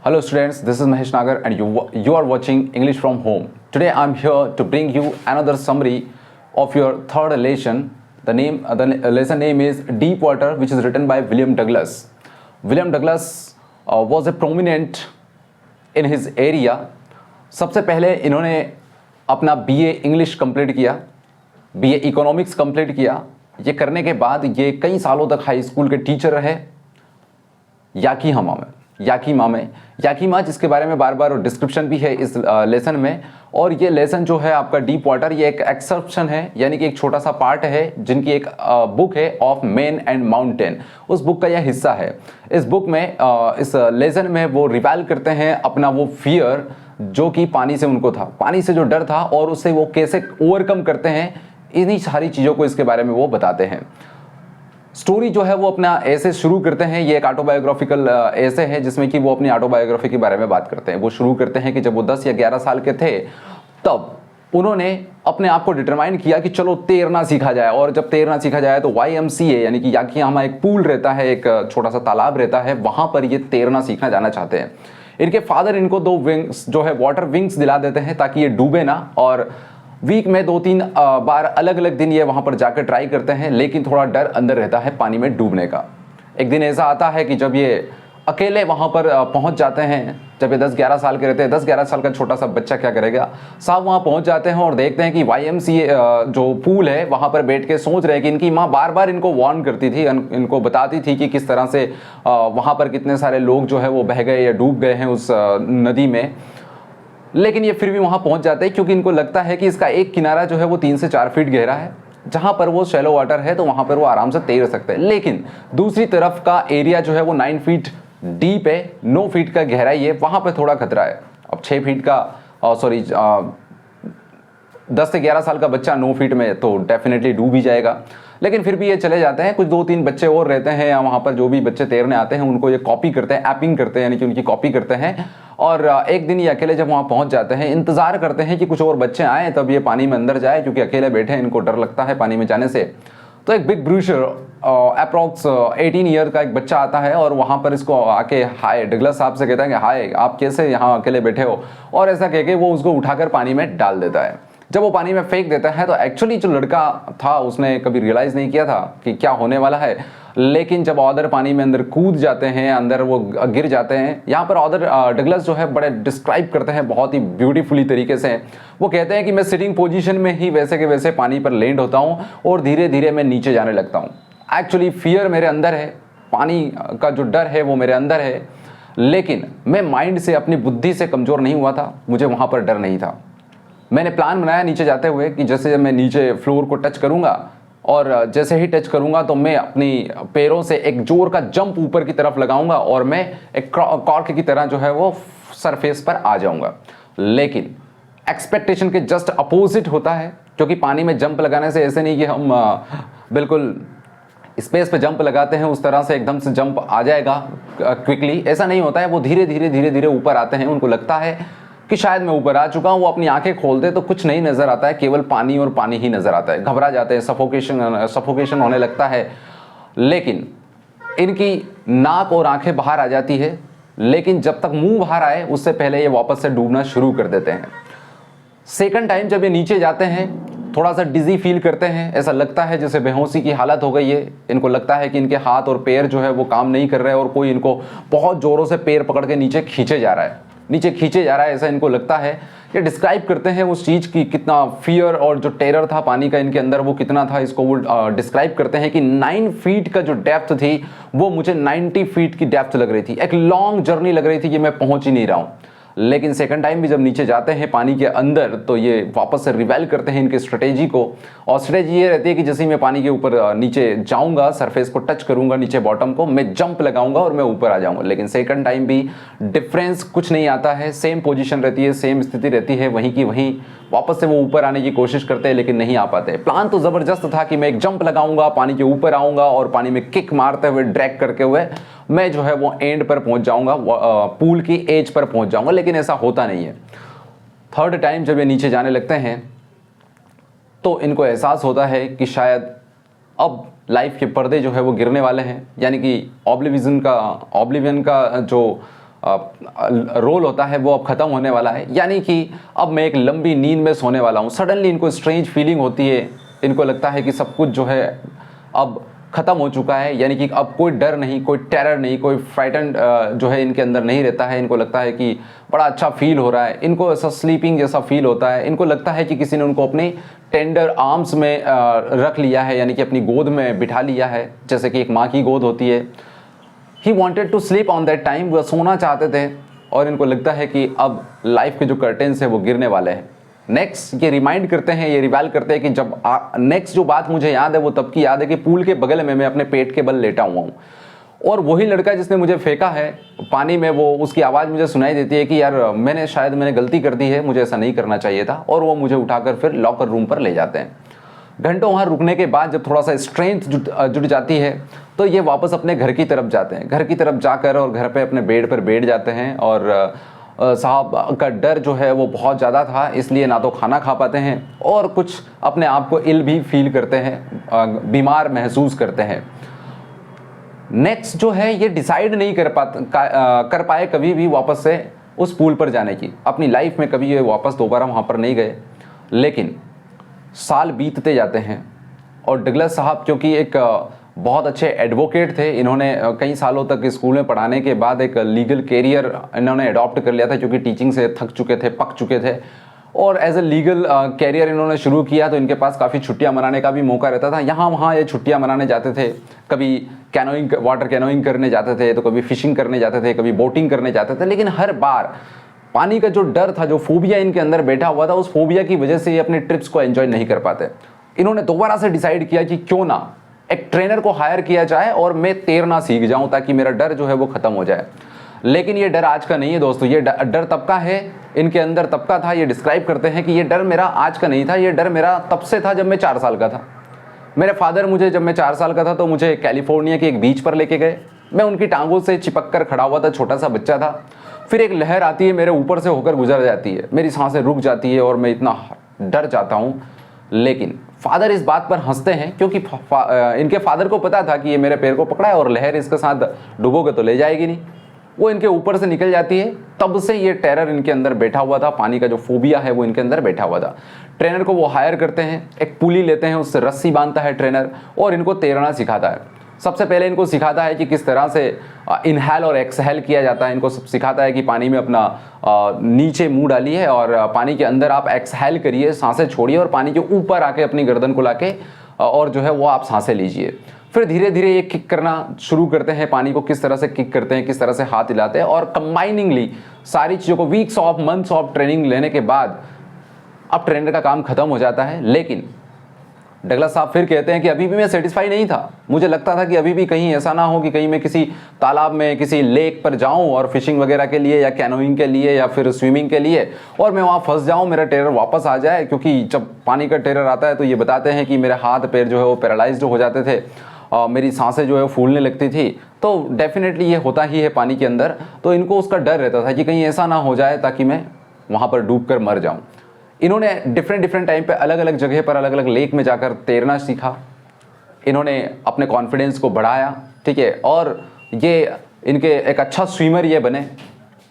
Hello students, this is Mahesh Nagar and you are watching English from home. Today I am here to bring you another summary of your third lesson. The lesson name is Deep Water, which is written by William Douglas. William Douglas was a prominent in his area. सबसे पहले इन्होंने अपना BA English complete किया, BA economics complete किया. ये करने के बाद ये कई सालों तक हाई स्कूल के टीचर रहे याकीमा, जिसके बारे में बार बार डिस्क्रिप्शन भी है इस लेसन में. और ये लेसन जो है आपका डीप वाटर, ये एक एक्सेप्शन है, यानी कि एक छोटा सा पार्ट है जिनकी एक बुक है ऑफ मैन एंड माउंटेन. उस बुक का यह हिस्सा है. इस बुक में इस लेसन में वो रिवाइल करते हैं अपना वो फियर जो कि पानी से उनको था, पानी से जो डर था और उससे वो कैसे ओवरकम करते हैं. इन्हीं सारी चीज़ों को इसके बारे में वो बताते हैं. स्टोरी जो है वो अपना ऐसे शुरू करते हैं. ये एक ऑटोबायोग्राफिकल ऐसे है जिसमें कि वो अपनी ऑटोबायोग्राफी के बारे में बात करते हैं. वो शुरू करते हैं कि जब वो 10 या 11 साल के थे तब उन्होंने अपने आप को डिटरमाइन किया कि चलो तैरना सीखा जाए. और जब तैरना सीखा जाए तो YMCA यानी कि याकीमा एक पूल रहता है, एक छोटा सा तालाब रहता है, वहाँ पर ये तैरना सीखना जाना चाहते हैं. इनके फादर इनको 2 विंग्स जो है वाटर विंग्स दिला देते हैं ताकि ये डूबे ना. और वीक में 2-3 बार अलग अलग दिन ये वहाँ पर जाकर ट्राई करते हैं, लेकिन थोड़ा डर अंदर रहता है पानी में डूबने का. एक दिन ऐसा आता है कि जब ये अकेले वहाँ पर पहुँच जाते हैं, जब ये 10-11 साल के रहते हैं. 10-11 साल का छोटा सा बच्चा क्या करेगा, साहब वहाँ पहुँच जाते हैं और देखते हैं कि YMCA जो पूल है वहाँ पर बैठ के सोच रहे हैं कि इनकी माँ बार बार इनको वार्न करती थी, इनको बताती थी कि किस तरह से वहाँ पर कितने सारे लोग जो है वो बह गए या डूब गए हैं उस नदी में. लेकिन ये फिर भी वहाँ पहुँच जाते हैं क्योंकि इनको लगता है कि इसका एक किनारा जो है वो 3 से 4 फीट गहरा है, जहाँ पर वो शैलो वाटर है, तो वहाँ पर वो आराम से तैर सकते हैं. लेकिन दूसरी तरफ का एरिया जो है वो 9 फीट डीप है, 9 फीट का गहराई है, वहाँ पर थोड़ा खतरा है. अब 6 फीट का 10 से 11 साल का बच्चा 9 फीट में तो डेफिनेटली डूब ही जाएगा. लेकिन फिर भी ये चले जाते हैं. कुछ 2-3 बच्चे और रहते हैं या वहाँ पर जो भी बच्चे तैरने आते हैं उनको ये कॉपी करते हैं, एपिंग करते हैं, यानी कि उनकी कॉपी करते हैं. और एक दिन ये अकेले जब वहाँ पहुँच जाते हैं, इंतज़ार करते हैं कि कुछ और बच्चे आएँ तब ये पानी में अंदर जाए, क्योंकि अकेले बैठे हैं, इनको डर लगता है पानी में जाने से. तो एक बिग ब्रूशर अप्रॉक्स 18 ईयर का एक बच्चा आता है और वहाँ पर इसको आके हाय डगलस साहब से कहता है कि हाय आप कैसे यहाँ अकेले बैठे हो, और ऐसा कह के वो उसको उठाकर पानी में डाल देता है. जब वो पानी में फेंक देता है तो एक्चुअली जो लड़का था उसने कभी रियलाइज़ नहीं किया था कि क्या होने वाला है. लेकिन जब ऑदर पानी में अंदर कूद जाते हैं, अंदर वो गिर जाते हैं. यहाँ पर ऑदर डगलस जो है बड़े डिस्क्राइब करते हैं बहुत ही ब्यूटीफुली तरीके से. वो कहते हैं कि मैं सिटिंग पोजीशन में ही वैसे के वैसे पानी पर लैंड होता हूँ और धीरे धीरे मैं नीचे जाने लगता हूँ. एक्चुअली फियर मेरे अंदर है, पानी का जो डर है वो मेरे अंदर है, लेकिन मैं माइंड से, अपनी बुद्धि से कमज़ोर नहीं हुआ था. मुझे वहाँ पर डर नहीं था. मैंने प्लान बनाया नीचे जाते हुए कि जैसे मैं नीचे फ्लोर को टच करूँगा और जैसे ही टच करूँगा तो मैं अपनी पैरों से एक जोर का जंप ऊपर की तरफ लगाऊंगा और मैं एक कॉर्क की तरह जो है वो सरफेस पर आ जाऊँगा. लेकिन एक्सपेक्टेशन के जस्ट अपोजिट होता है, क्योंकि पानी में जंप लगाने से ऐसे नहीं कि हम बिल्कुल स्पेस पे जंप लगाते हैं उस तरह से एकदम से जंप आ जाएगा क्विकली. ऐसा नहीं होता है. वो धीरे धीरे ऊपर आते हैं. उनको लगता है कि शायद मैं ऊपर आ चुका हूँ. वो अपनी आंखें खोलते तो कुछ नहीं नज़र आता है, केवल पानी और पानी ही नज़र आता है. घबरा जाते हैं, सफोकेशन होने लगता है. लेकिन इनकी नाक और आंखें बाहर आ जाती है, लेकिन जब तक मुंह बाहर आए उससे पहले ये वापस से डूबना शुरू कर देते हैं. सेकंड टाइम जब ये नीचे जाते हैं थोड़ा सा डिजी फील करते हैं. ऐसा लगता है जैसे बेहोशी की हालत हो गई है. इनको लगता है कि इनके हाथ और पैर जो है वो काम नहीं कर रहे हैं और कोई इनको बहुत ज़ोरों से पैर पकड़ के नीचे खींचे जा रहा है, ऐसा इनको लगता है. ये डिस्क्राइब करते हैं उस चीज़ की कितना फियर और जो टेरर था पानी का इनके अंदर वो कितना था. इसको वो डिस्क्राइब करते हैं कि 9 फीट का जो डेप्थ थी वो मुझे 90 फीट की डेप्थ लग रही थी. एक लॉन्ग जर्नी लग रही थी कि मैं पहुंच ही नहीं रहा हूँ. लेकिन सेकंड टाइम भी जब नीचे जाते हैं पानी के अंदर तो ये वापस से रिवाइल करते हैं इनके स्ट्रेटेजी को. और स्ट्रेटेजी ये रहती है कि जैसे ही मैं पानी के ऊपर नीचे जाऊंगा, सरफेस को टच करूंगा, नीचे बॉटम को, मैं जंप लगाऊंगा और मैं ऊपर आ जाऊंगा. लेकिन सेकंड टाइम भी डिफरेंस कुछ नहीं आता है. सेम पोजीशन रहती है, सेम स्थिति रहती है, वहीं की वहीं वापस से वो ऊपर आने की कोशिश करते हैं लेकिन नहीं आ पाते. प्लान तो ज़बरदस्त था कि मैं एक जंप लगाऊंगा, पानी के ऊपर आऊँगा और पानी में किक मारते हुए, ड्रैग करके हुए मैं जो है वो एंड पर पहुंच जाऊंगा, पूल की एज पर पहुंच जाऊंगा. लेकिन ऐसा होता नहीं है. थर्ड टाइम जब ये नीचे जाने लगते हैं तो इनको एहसास होता है कि शायद अब लाइफ के पर्दे जो है वो गिरने वाले हैं. यानी कि ऑब्लिवियन का जो रोल होता है वो अब ख़त्म होने वाला है, यानी कि अब मैं एक लंबी नींद में सोने वाला हूँ। सडनली इनको स्ट्रेंज फीलिंग होती है, इनको लगता है कि सब कुछ जो है अब ख़त्म हो चुका है, यानी कि अब कोई डर नहीं, कोई टेरर नहीं, कोई फ्राइटन जो है इनके अंदर नहीं रहता है। इनको लगता है कि बड़ा अच्छा फील हो रहा है, इनको ऐसा स्लीपिंग जैसा फील होता है। इनको लगता है कि किसी ने उनको अपने टेंडर आर्म्स में रख लिया है, यानी कि अपनी गोद में बिठा लिया है, जैसे कि एक माँ की गोद होती है। He wanted to sleep on that time, वह सोना चाहते थे और इनको लगता है कि अब लाइफ के जो कर्टेन्स है वो गिरने वाले हैं। नेक्स्ट ये रिमाइंड करते हैं, ये रिवाइल करते हैं कि जब नेक्स्ट जो बात मुझे याद है वो तब की याद है कि पूल के बगल में मैं अपने पेट के बल लेटा हुआ हूँ और वही लड़का जिसने मुझे फेंका है पानी में, वो उसकी आवाज़ मुझे सुनाई देती है कि यार मैंने गलती कर दी है, मुझे ऐसा नहीं करना चाहिए था, और वो मुझे उठाकर फिर लॉकर रूम पर ले जाते हैं। घंटों वहाँ रुकने के बाद जब थोड़ा सा स्ट्रेंथ जुट जाती है तो ये वापस अपने घर की तरफ जाते हैं। घर की तरफ जाकर और घर पे अपने बेड पर बैठ जाते हैं और साहब का डर जो है वो बहुत ज़्यादा था, इसलिए ना तो खाना खा पाते हैं और कुछ अपने आप को इल भी फील करते हैं, बीमार महसूस करते हैं। नेक्स्ट जो है ये डिसाइड नहीं कर पाए कभी भी वापस से उस पूल पर जाने की। अपनी लाइफ में कभी ये वापस दोबारा वहाँ पर नहीं गए। लेकिन साल बीतते जाते हैं और डगलस साहब क्योंकि एक बहुत अच्छे एडवोकेट थे, इन्होंने कई सालों तक स्कूल में पढ़ाने के बाद एक लीगल कैरियर इन्होंने अडॉप्ट कर लिया था, क्योंकि टीचिंग से थक चुके थे, पक चुके थे, और एज ए लीगल कैरियर इन्होंने शुरू किया। तो इनके पास काफ़ी छुट्टियां मनाने का भी मौका रहता था। यहाँ वहाँ ये छुट्टियां मनाने जाते थे, कभी कैनोइंग, वाटर कैनोइंग करने जाते थे, तो कभी फिशिंग करने जाते थे, कभी बोटिंग करने जाते थे। लेकिन हर बार पानी का जो डर था, जो फोबिया इनके अंदर बैठा हुआ था, उस फोबिया की वजह से ये अपने ट्रिप्स को एंजॉय नहीं कर पाते। इन्होंने दोबारा से डिसाइड किया कि क्यों ना एक ट्रेनर को हायर किया जाए और मैं तैरना सीख जाऊं ताकि मेरा डर जो है वो ख़त्म हो जाए। लेकिन ये डर आज का नहीं है दोस्तों, ये डर तब का है, इनके अंदर तब का था। ये डिस्क्राइब करते हैं कि ये डर मेरा आज का नहीं था, ये डर मेरा तब से था जब मैं 4 साल का था। मेरे फादर मुझे जब मैं 4 साल का था तो मुझे कैलिफोर्निया के एक बीच पर लेके गए। मैं उनकी टांगों से चिपक कर खड़ा हुआ था, छोटा सा बच्चा था। फिर एक लहर आती है, मेरे ऊपर से होकर गुजर जाती है, मेरी सांसें रुक जाती है और मैं इतना डर जाता हूँ। लेकिन फादर इस बात पर हंसते हैं क्योंकि इनके फादर को पता था कि ये मेरे पैर को पकड़ा है और लहर इसके साथ डुबोगे तो ले जाएगी नहीं, वो इनके ऊपर से निकल जाती है। तब से ये टेरर इनके अंदर बैठा हुआ था, पानी का जो फोबिया है वो इनके अंदर बैठा हुआ था। ट्रेनर को वो हायर करते हैं, एक पुली लेते हैं, उससे रस्सी बांधता है ट्रेनर और इनको तैरना सिखाता है। सबसे पहले इनको सिखाता है कि किस तरह से इनहेल और एक्सहेल किया जाता है। इनको सब सिखाता है कि पानी में अपना नीचे मुंह डालिए और पानी के अंदर आप एक्सहेल करिए, सांसें छोड़िए और पानी के ऊपर आके अपनी गर्दन को लाके और जो है वो आप सांसें लीजिए। फिर धीरे धीरे ये किक करना शुरू करते हैं, पानी को किस तरह से किक करते हैं, किस तरह से हाथ हिलाते हैं, और कंबाइनिंगली सारी चीज़ों को weeks of months of training लेने के बाद अब ट्रेनर का काम खत्म हो जाता है। लेकिन डगलस साहब फिर कहते हैं कि अभी भी मैं सेटिस्फाई नहीं था। मुझे लगता था कि अभी भी कहीं ऐसा ना हो कि कहीं मैं किसी तालाब में, किसी लेक पर जाऊं और फिशिंग वगैरह के लिए या कैनोइंग के लिए या फिर स्विमिंग के लिए, और मैं वहां फंस जाऊं, मेरा टेरर वापस आ जाए। क्योंकि जब पानी का टेरर आता है तो ये बताते हैं कि मेरे हाथ पैर जो है वो पैरालाइज्ड हो जाते थे, मेरी सांसें जो है फूलने लगती थी। तो डेफिनेटली ये होता ही है पानी के अंदर। तो इनको उसका डर रहता था कि कहीं ऐसा ना हो जाए ताकि मैं वहाँ पर डूब कर मर जाऊँ। इन्होंने डिफरेंट टाइम पे अलग अलग जगह पर अलग अलग लेक में जाकर तैरना सीखा। इन्होंने अपने कॉन्फिडेंस को बढ़ाया, ठीक है, और ये इनके एक अच्छा स्विमर ये बने।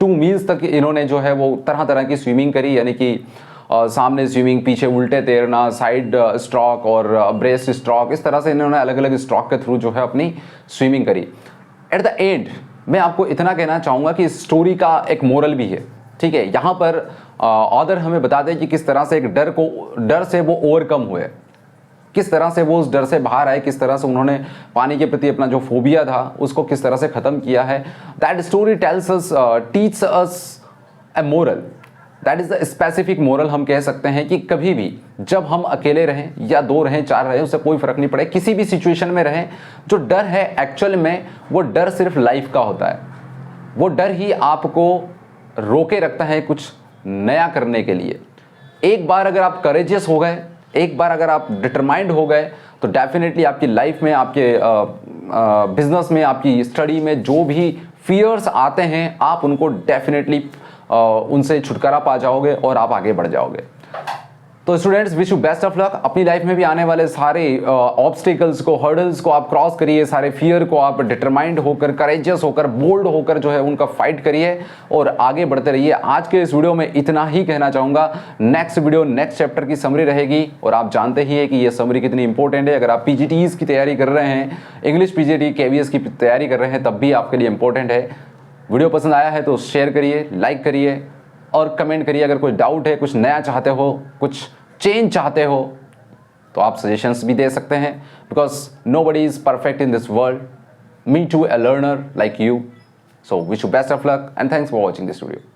2 मील्स तक इन्होंने जो है वो तरह तरह की स्विमिंग करी, यानी कि सामने स्विमिंग, पीछे उल्टे तैरना, साइड स्ट्रोक और ब्रेस्ट स्ट्रोक, इस तरह से इन्होंने अलग अलग स्ट्रोक के थ्रू जो है अपनी स्विमिंग करी। एट द एंड मैं आपको इतना कहना चाहूँगा कि इस स्टोरी का एक मोरल भी है, ठीक है। यहाँ पर ऑथर हमें बताते हैं कि किस तरह से एक डर से वो ओवरकम हुए, किस तरह से वो उस डर से बाहर आए, किस तरह से उन्होंने पानी के प्रति अपना जो फोबिया था उसको किस तरह से ख़त्म किया है। That story teach us A moral, that is the specific moral. हम कह सकते हैं कि कभी भी जब हम अकेले रहें या 2 रहें, 4 रहें, उससे कोई फ़र्क नहीं पड़े, किसी भी सिचुएशन में रहें, जो डर है एक्चुअल में वो डर सिर्फ लाइफ का होता है। वो डर ही आपको रोके रखता है कुछ नया करने के लिए। एक बार अगर आप करेजियस हो गए, एक बार अगर आप डिटरमाइंड हो गए, तो डेफिनेटली आपकी लाइफ में, आपके बिजनेस में, आपकी स्टडी में जो भी फियर्स आते हैं आप उनको डेफिनेटली उनसे छुटकारा पा जाओगे और आप आगे बढ़ जाओगे। तो students wish you best of luck. अपनी लाइफ में भी आने वाले सारे ऑब्स्टिकल्स को, हर्डल्स को आप क्रॉस करिए, सारे फियर को आप डिटरमाइंड होकर, करेजियस होकर, बोल्ड होकर जो है उनका फाइट करिए और आगे बढ़ते रहिए। आज के इस वीडियो में इतना ही कहना चाहूँगा। नेक्स्ट वीडियो नेक्स्ट चैप्टर की समरी रहेगी और आप जानते ही हैं कि ये समरी कितनी इंपॉर्टेंट है। अगर आप पीजीटीज की तैयारी कर रहे हैं, इंग्लिश पीजीटी, केवीएस की तैयारी कर रहे हैं, तब भी आपके लिए इंपॉर्टेंट है। वीडियो पसंद आया है तो शेयर करिए, लाइक करिए और कमेंट करिए। अगर कोई डाउट है, कुछ नया चाहते हो, कुछ चेंज चाहते हो तो आप सजेशंस भी दे सकते हैं, because nobody is perfect in this world. Me too, a learner like you. So wish you best of luck and thanks for watching this video.